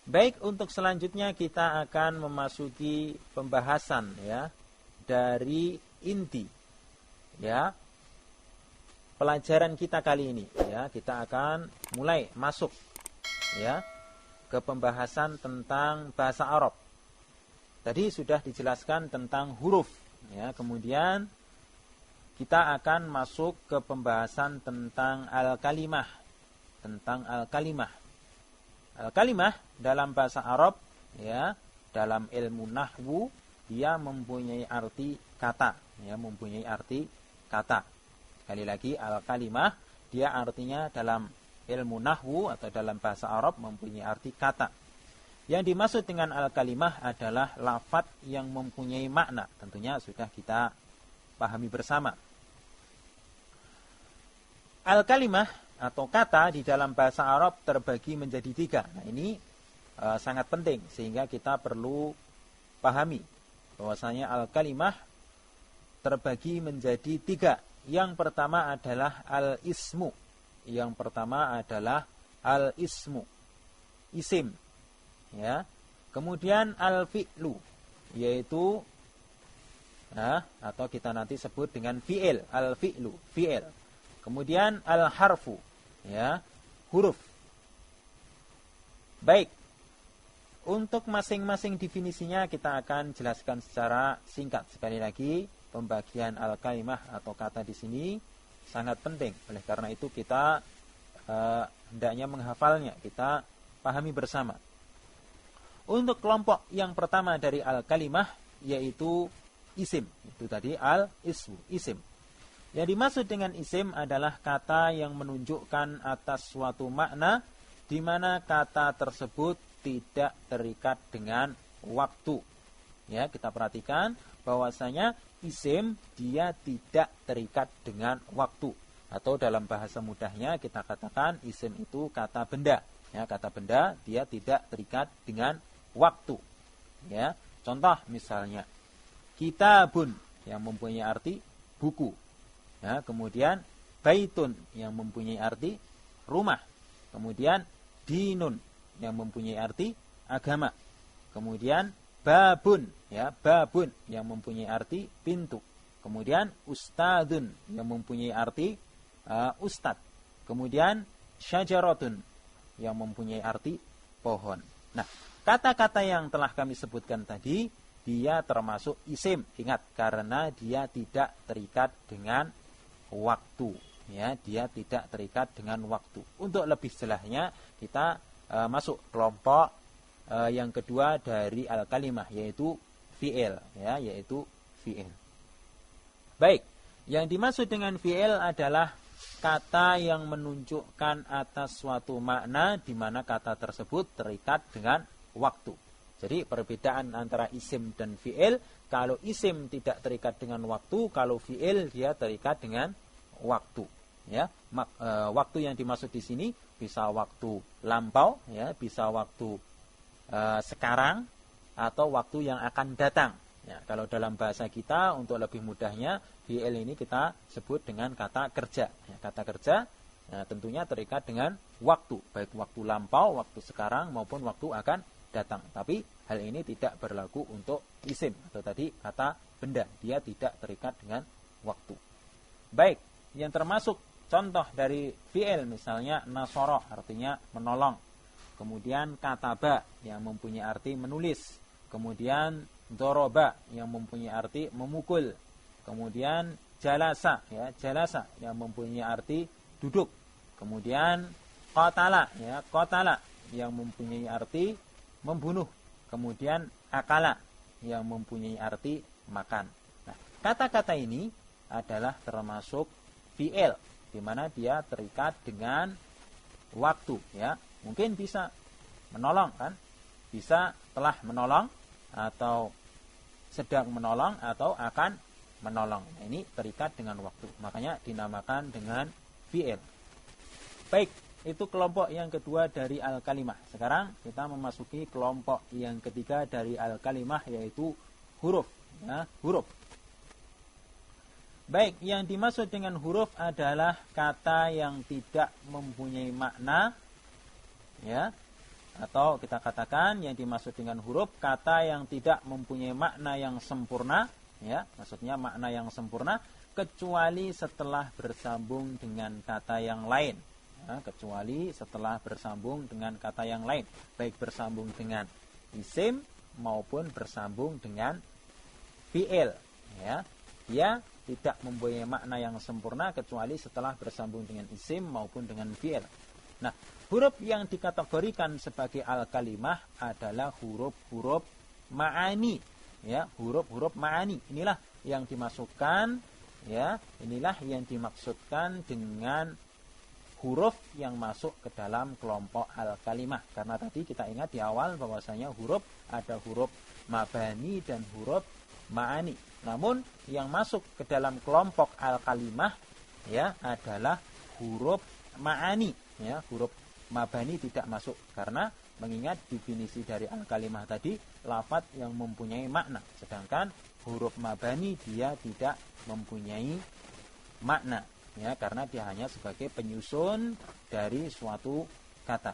Baik, untuk selanjutnya kita akan memasuki pembahasan ya dari inti ya pelajaran kita kali ini ya. Kita akan mulai masuk ya ke pembahasan tentang bahasa Arab. Tadi sudah dijelaskan tentang huruf ya, kemudian kita akan masuk ke pembahasan tentang al-kalimah. Tentang al-kalimah. Al-kalimah dalam bahasa Arab ya, dalam ilmu nahwu dia mempunyai arti kata ya, mempunyai arti kata. Sekali lagi, al-kalimah dia artinya dalam ilmu nahwu atau dalam bahasa Arab mempunyai arti kata. Yang dimaksud dengan al-kalimah adalah lafaz yang mempunyai makna. Tentunya sudah kita pahami bersama. Al-kalimah atau kata di dalam bahasa Arab terbagi menjadi 3. Nah, ini sangat penting sehingga kita perlu pahami bahwasanya al-kalimah terbagi menjadi 3. Yang pertama adalah al-ismu. Yang pertama adalah al-ismu, isim. Ya. Kemudian al-fi'lu, yaitu atau kita nanti sebut dengan fi'il, al-fi'lu, fi'il. Kemudian al-harfu, ya, huruf. Baik. Untuk masing-masing definisinya kita akan jelaskan secara singkat. Sekali lagi, pembagian al-kalimah atau kata di sini sangat penting. Oleh karena itu kita hendaknya menghafalnya, kita pahami bersama. Untuk kelompok yang pertama dari al-kalimah yaitu isim. Itu tadi al-ismu, isim. Yang dimaksud dengan isim adalah kata yang menunjukkan atas suatu makna di mana kata tersebut tidak terikat dengan waktu. Ya, kita perhatikan bahwasanya isim dia tidak terikat dengan waktu. Atau dalam bahasa mudahnya kita katakan isim itu kata benda. Ya, kata benda dia tidak terikat dengan waktu. Ya, contoh misalnya kitabun yang mempunyai arti buku. Ya, kemudian baitun yang mempunyai arti rumah. Kemudian dinun yang mempunyai arti agama. Kemudian babun, ya, babun yang mempunyai arti pintu. Kemudian ustadun yang mempunyai arti ustad. Kemudian syajaratun yang mempunyai arti pohon. Nah, kata-kata yang telah kami sebutkan tadi dia termasuk isim. Ingat, karena dia tidak terikat dengan waktu, ya, dia tidak terikat dengan waktu. Untuk lebih jelasnya kita masuk kelompok yang kedua dari al-kalimah yaitu fi'il, ya, yaitu fi'il. Baik, yang dimaksud dengan fi'il adalah kata yang menunjukkan atas suatu makna di mana kata tersebut terikat dengan waktu. Jadi perbedaan antara isim dan fi'il, kalau isim tidak terikat dengan waktu, kalau fi'il dia terikat dengan waktu. Ya, waktu yang dimaksud di sini bisa waktu lampau, ya, bisa waktu sekarang, atau waktu yang akan datang. Ya, kalau dalam bahasa kita untuk lebih mudahnya fi'il ini kita sebut dengan kata kerja. Ya, kata kerja tentunya terikat dengan waktu, baik waktu lampau, waktu sekarang maupun waktu akan datang. Tapi hal ini tidak berlaku untuk isim atau tadi kata benda, dia tidak terikat dengan waktu. Baik, yang termasuk contoh dari fi'il misalnya nasara artinya menolong. Kemudian kataba yang mempunyai arti menulis. Kemudian doroba yang mempunyai arti memukul. Kemudian jalasa, ya, jalasa yang mempunyai arti duduk. Kemudian qatala, ya, qatala yang mempunyai arti membunuh. Kemudian akala yang mempunyai arti makan. Nah, kata-kata ini adalah termasuk fi'il di mana dia terikat dengan waktu, ya. Mungkin bisa menolong, kan? Bisa telah menolong atau sedang menolong atau akan menolong. Nah, ini terikat dengan waktu. Makanya dinamakan dengan fi'il. Baik, itu kelompok yang kedua dari al-kalimah. Sekarang kita memasuki kelompok yang ketiga dari al-kalimah yaitu huruf, ya, huruf. Baik, yang dimaksud dengan huruf adalah kata yang tidak mempunyai makna, ya, Atau kita katakan yang dimaksud dengan huruf kata yang tidak mempunyai makna yang sempurna, ya, maksudnya makna yang sempurna kecuali setelah bersambung dengan kata yang lain. Ya, kecuali setelah bersambung dengan kata yang lain, baik bersambung dengan isim maupun bersambung dengan fi'il, ya. Dia tidak mempunyai makna yang sempurna kecuali setelah bersambung dengan isim maupun dengan fi'il. Nah, huruf yang dikategorikan sebagai al-kalimah adalah huruf-huruf ma'ani, ya, huruf-huruf ma'ani. Inilah yang dimasukkan, ya, inilah yang dimaksudkan dengan huruf yang masuk ke dalam kelompok al-kalimah. Karena tadi kita ingat di awal bahwasanya huruf ada huruf mabani dan huruf ma'ani. Namun yang masuk ke dalam kelompok al-kalimah, ya, adalah huruf ma'ani. Ya, huruf mabani tidak masuk karena mengingat definisi dari al-kalimah tadi lafaz yang mempunyai makna, sedangkan huruf mabani dia tidak mempunyai makna, ya, karena dia hanya sebagai penyusun dari suatu kata.